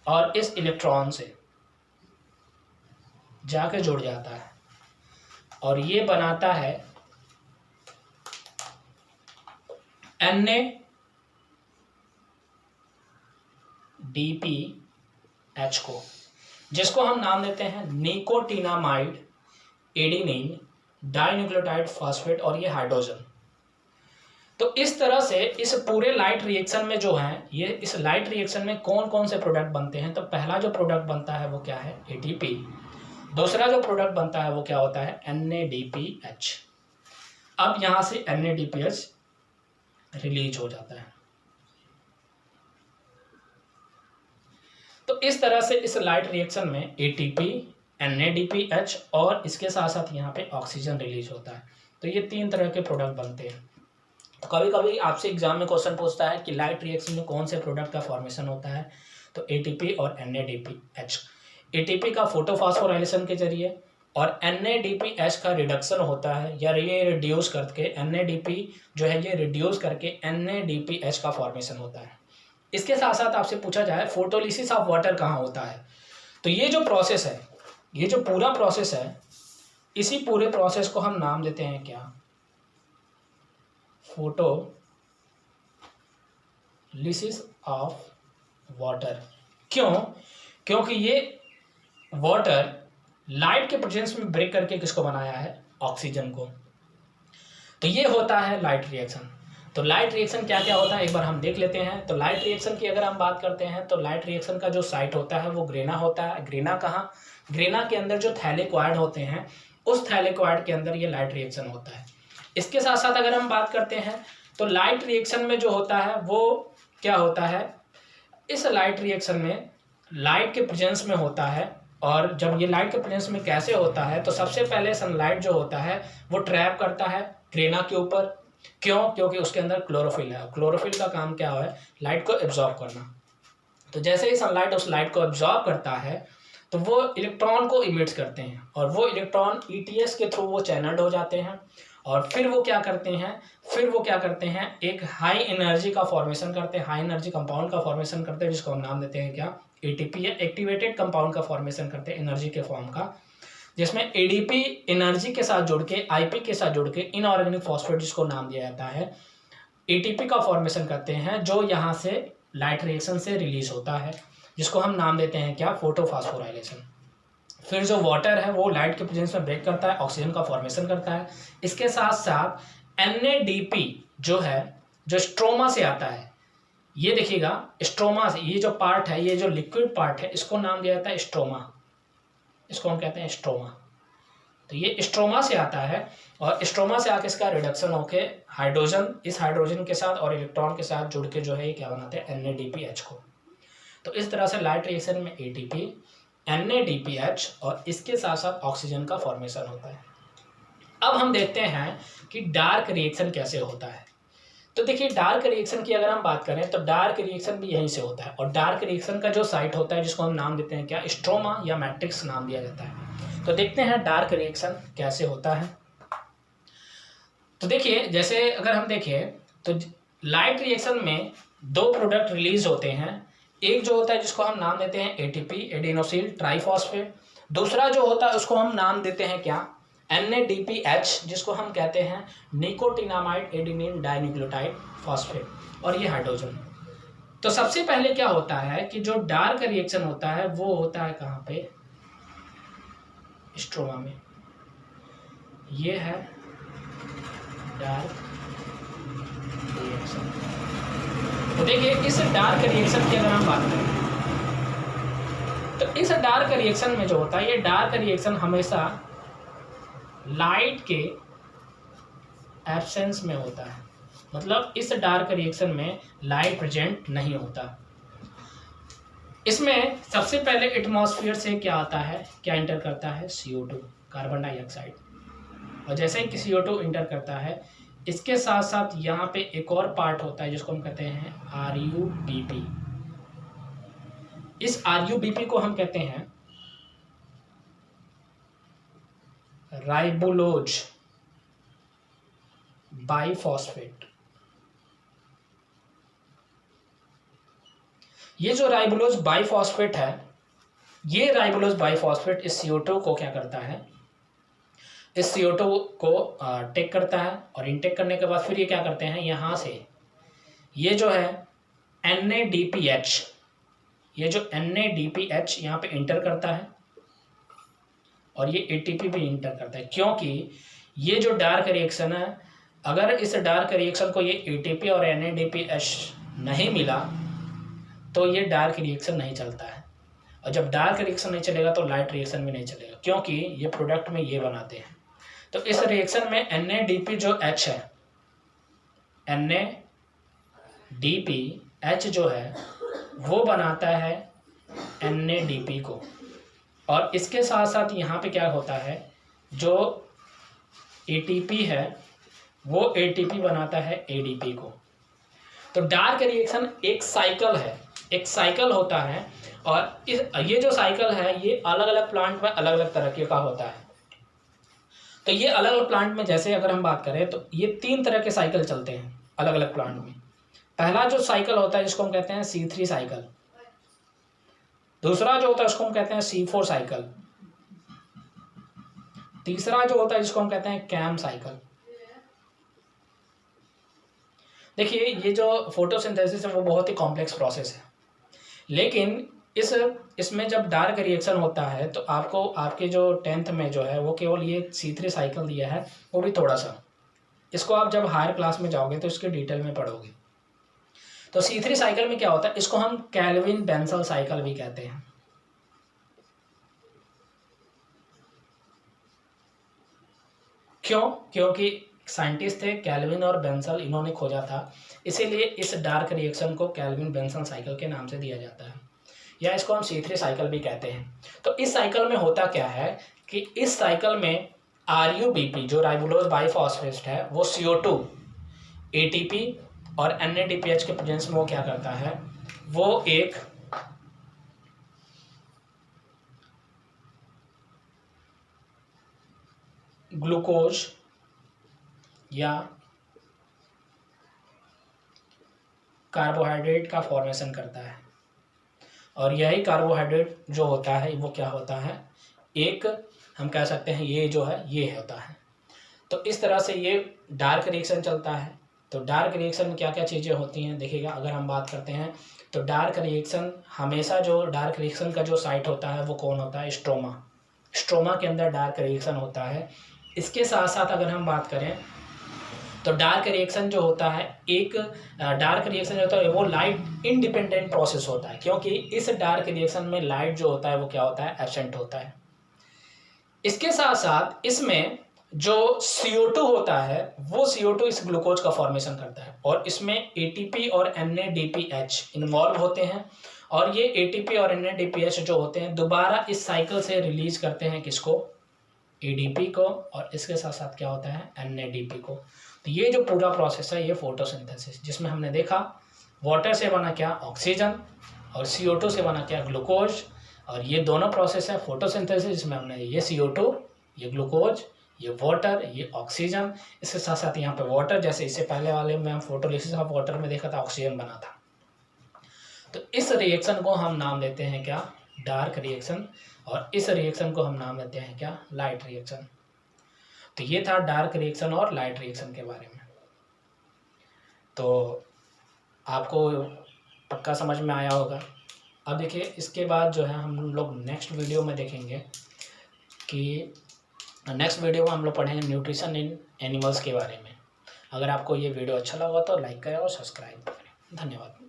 और इस इलेक्ट्रॉन से जाके जुड़ जाता है और ये बनाता है NADPH को, जिसको हम नाम देते हैं निकोटिनामाइड एडेनिन डाइन्यूक्लियोटाइड फॉस्फेट, और ये हाइड्रोजन। तो इस तरह से इस पूरे लाइट रिएक्शन में जो है, ये इस लाइट रिएक्शन में कौन कौन से प्रोडक्ट बनते हैं, तो पहला जो प्रोडक्ट बनता है वो क्या है, ATP। दूसरा जो प्रोडक्ट बनता है वो क्या होता है, NADPH। अब यहाँ से NADPH रिलीज हो जाता है। तो इस तरह से इस लाइट रिएक्शन में ATP, NADPH और इसके साथ साथ यहाँ पे ऑक्सीजन रिलीज होता है। तो ये 3 तरह के प्रोडक्ट बनते हैं। तो कभी कभी आपसे एग्जाम में क्वेश्चन पूछता है कि लाइट रिएक्शन में कौन से प्रोडक्ट का फॉर्मेशन होता है, तो ATP और NADPH, ATP का फोटोफॉस्फोराइलेशन के जरिए और NADPH का रिडक्शन होता है, या ये रिड्यूस करके NADP जो है ये रिड्यूस करके NADPH का फॉर्मेशन होता है। इसके साथ साथ आपसे पूछा जाए फोटोलिसिस ऑफ वाटर कहाँ होता है, तो ये जो प्रोसेस है, ये जो पूरा प्रोसेस है, इसी पूरे प्रोसेस को हम नाम देते हैं क्या, फोटोलिसिस ऑफ वाटर। क्यों? क्योंकि ये वाटर लाइट के प्रेजेंस में ब्रेक करके किसको बनाया है, ऑक्सीजन को। तो ये होता है लाइट रिएक्शन। तो लाइट रिएक्शन क्या क्या होता है एक बार हम देख लेते हैं। तो लाइट रिएक्शन की अगर हम बात करते हैं तो लाइट रिएक्शन का जो साइट होता है वो ग्रेना होता है। ग्रेना कहाँ, ग्रेना के अंदर जो थैलेक्वाइड होते हैं उस थैलेक्वाइड के अंदर ये लाइट रिएक्शन होता है। इसके साथ साथ अगर हम बात करते हैं तो लाइट रिएक्शन में जो होता है वो क्या होता है, इस लाइट रिएक्शन में लाइट के प्रेजेंस में होता है। और जब ये लाइट के प्रेजेंस में कैसे होता है, तो सबसे पहले सनलाइट जो होता है वो ट्रैप करता है ग्रेना के ऊपर। क्यों? क्योंकि उसके अंदर क्लोरोफिल है। क्लोरोफिल का काम क्या है, लाइट को एब्जॉर्ब करना। तो जैसे ही सनलाइट उस लाइट को एब्जॉर्ब करता है तो वो इलेक्ट्रॉन को इमिट्स करते हैं, और वो इलेक्ट्रॉन ETS के थ्रू वो चैनल्ड हो जाते हैं, और फिर वो क्या करते हैं, एक हाई एनर्जी का फॉर्मेशन करते हैं, हाई एनर्जी कंपाउंड का फॉर्मेशन करते हैं, जिसको हम नाम देते हैं क्या, ATP, या एक्टिवेटेड कंपाउंड का फॉर्मेशन करते हैं एनर्जी के फॉर्म का, जिसमें ADP एनर्जी के साथ जुड़ के, IP के साथ जुड़ के इनऑर्गेनिक फॉस्फेट जिसको नाम दिया जाता है, ATP का फॉर्मेशन करते हैं, जो यहाँ से लाइट रिएक्शन से रिलीज होता है, जिसको हम नाम देते हैं क्या, फोटोफॉस्फोराइलेशन। फिर जो वाटर है वो लाइट के प्रेजेंस में ब्रेक करता है, ऑक्सीजन का फॉर्मेशन करता है। इसके साथ साथ NADP जो है, जो स्ट्रोमा से आता है, ये देखिएगा स्ट्रोमा से, ये जो पार्ट है, ये जो लिक्विड पार्ट है, इसको नाम दिया जाता है स्ट्रोमा, इसको हम कहते हैं स्ट्रोमा। तो ये स्ट्रोमा से आता है, और स्ट्रोमा से आके इसका रिडक्शन होके हाइड्रोजन, इस हाइड्रोजन के साथ और इलेक्ट्रॉन के साथ जुड़ के जो है ये क्या बनाते हैं, NADPH को। तो इस तरह से लाइट रिएक्शन में ATP, NADPH और इसके साथ साथ ऑक्सीजन का फॉर्मेशन होता है। अब हम देखते हैं कि डार्क रिएक्शन कैसे होता है। तो देखिए डार्क रिएक्शन की अगर हम बात करें तो डार्क रिएक्शन भी यहीं से होता है, और डार्क रिएक्शन का जो साइट होता है जिसको हम नाम देते हैं क्या, स्ट्रोमा या मैट्रिक्स नाम दिया जाता है। तो देखते हैं डार्क रिएक्शन कैसे होता है। तो देखिए जैसे अगर हम देखें तो लाइट रिएक्शन में दो प्रोडक्ट रिलीज होते हैं। एक जो होता है जिसको हम नाम देते हैं ATP, एडिनोसिल ट्राइफॉस्फेट। दूसरा जो होता है उसको हम नाम देते हैं क्या, NADPH, जिसको हम कहते हैं निकोटिनामाइड एडेनिन डाइन्यूक्लियोटाइड फॉस्फेट, और ये हाइड्रोजन। तो सबसे पहले क्या होता है कि जो डार्क रिएक्शन होता है वो होता है कहाँ पे, स्ट्रोमा में। ये है डार्क रिएक्शन। तो देखिए इस डार्क रिएक्शन की अगर हम बात करें तो इस डार्क रिएक्शन में जो होता है, ये डार्क रिएक्शन हमेशा लाइट के एब्सेंस में होता है। मतलब इस डार्क रिएक्शन में लाइट प्रेजेंट नहीं होता। इसमें सबसे पहले एटमॉस्फेयर से क्या आता है, क्या इंटर करता है, CO2, कार्बन डाइऑक्साइड। और जैसे ही CO2 इंटर करता है, इसके साथ साथ यहाँ पे एक और पार्ट होता है जिसको हम कहते हैं RUBP। इस RUBP को हम कहते हैं राइबोलोज बाइफॉस्फेट। ये जो राइबोलोज बाइफॉस्फेट है, ये राइबोलोज बाइफॉस्फेट इस CO2 को क्या करता है, इस CO2 को टेक करता है, और इनटेक करने के बाद फिर ये क्या करते हैं, यहाँ से ये जो है NADPH, ये जो NADPH यहाँ पे इंटर करता है, और ये ATP भी इंटर करता है। क्योंकि ये जो डार्क रिएक्शन है, अगर इस डार्क रिएक्शन को ये ATP और NADPH नहीं मिला तो ये डार्क रिएक्शन नहीं चलता है। और जब डार्क रिएक्शन नहीं चलेगा तो लाइट रिएक्शन भी नहीं चलेगा, क्योंकि ये प्रोडक्ट में ये बनाते हैं। तो इस रिएक्शन में NADP जो H है, NADPH जो है वो बनाता है NADP को, और इसके साथ साथ यहाँ पे क्या होता है, जो ATP है वो ATP बनाता है ADP को। तो डार्क रिएक्शन एक साइकिल है, एक साइकिल होता है, और ये जो साइकिल है ये अलग अलग प्लांट में अलग अलग तरीके का होता है। तो ये अलग अलग प्लांट में जैसे अगर हम बात करें तो ये 3 तरह के साइकिल चलते हैं अलग अलग प्लांट में। पहला जो साइकिल होता है जिसको हम कहते हैं C3 साइकिल, दूसरा जो होता है उसको हम कहते हैं C4 साइकिल, तीसरा जो होता है जिसको हम कहते हैं कैम साइकिल। देखिए ये जो फोटोसिंथेसिस है वो बहुत ही कॉम्प्लेक्स प्रोसेस है, लेकिन इसमें जब डार्क रिएक्शन होता है तो आपको आपके जो 10th में जो है वो केवल ये C3 साइकिल दिया है, वो भी थोड़ा सा। इसको आप जब हायर क्लास में जाओगे तो इसके डिटेल में पढ़ोगे। तो C3 साइकिल में क्या होता है, इसको हम कैल्विन बेंसल साइकिल भी कहते हैं। क्यों? क्योंकि साइंटिस्ट थे कैल्विन और बेंसल, इन्होंने खोजा था, इसीलिए इस डार्क रिएक्शन को कैल्विन बेंसल साइकिल के नाम से दिया जाता है, या इसको हम C3 साइकिल भी कहते हैं। तो इस साइकिल में होता क्या है कि इस साइकिल में RuBP जो राइबोलोज बाइफॉस्फेट है वो CO2, ATP और NADPH के प्रेजेंस में वो क्या करता है, वो एक ग्लूकोज या कार्बोहाइड्रेट का फॉर्मेशन करता है, और यही कार्बोहाइड्रेट जो होता है वो क्या होता है, एक हम कह सकते हैं ये जो है ये होता है। तो इस तरह से ये डार्क रिएक्शन चलता है। तो डार्क रिएक्शन में क्या क्या चीज़ें होती हैं देखिएगा, अगर हम बात करते हैं तो डार्क रिएक्शन हमेशा जो डार्क रिएक्शन का जो साइट होता है वो कौन होता है, स्ट्रोमा। स्ट्रोमा के अंदर डार्क रिएक्शन होता है। इसके साथ साथ अगर हम बात करें तो डार्क रिएक्शन जो होता है, एक डार्क रिएक्शन जो होता है वो लाइट इंडिपेंडेंट प्रोसेस होता है, क्योंकि इस डार्क रिएक्शन में लाइट जो होता है वो क्या होता है, एब्सेंट होता है। इसके साथ साथ इसमें जो CO2 होता है वो CO2 इस ग्लूकोज का फॉर्मेशन करता है, और इसमें ATP और NADPH इन्वॉल्व होते हैं, और ये ATP और NADPH जो होते हैं दोबारा इस साइकिल से रिलीज करते हैं किसको, ADP को, और इसके साथ साथ क्या होता है, NADP को। तो ये जो पूरा प्रोसेस है ये फोटोसिंथेसिस, जिसमें हमने देखा वाटर से बना क्या, ऑक्सीजन, और CO2 से बना क्या, ग्लूकोज, और ये दोनों प्रोसेस है फोटोसिंथेसिस, जिसमें हमने ये CO2, ये ग्लूकोज, ये वाटर, ये ऑक्सीजन, इसके साथ साथ यहाँ पे वाटर, जैसे इससे पहले वाले में हम फोटोलिसिस ऑफ वाटर में देखा था ऑक्सीजन बना था। तो इस रिएक्शन को हम नाम देते हैं क्या, डार्क रिएक्शन, और इस रिएक्शन को हम नाम देते हैं क्या, लाइट रिएक्शन। तो ये था डार्क रिएक्शन और लाइट रिएक्शन के बारे में। तो आपको पक्का समझ में आया होगा। अब देखिए इसके बाद जो है हम लोग नेक्स्ट वीडियो में देखेंगे कि नेक्स्ट वीडियो में हम लोग पढ़ेंगे न्यूट्रिशन इन एनिमल्स के बारे में। अगर आपको ये वीडियो अच्छा लगा तो लाइक करें और सब्सक्राइब करें। धन्यवाद।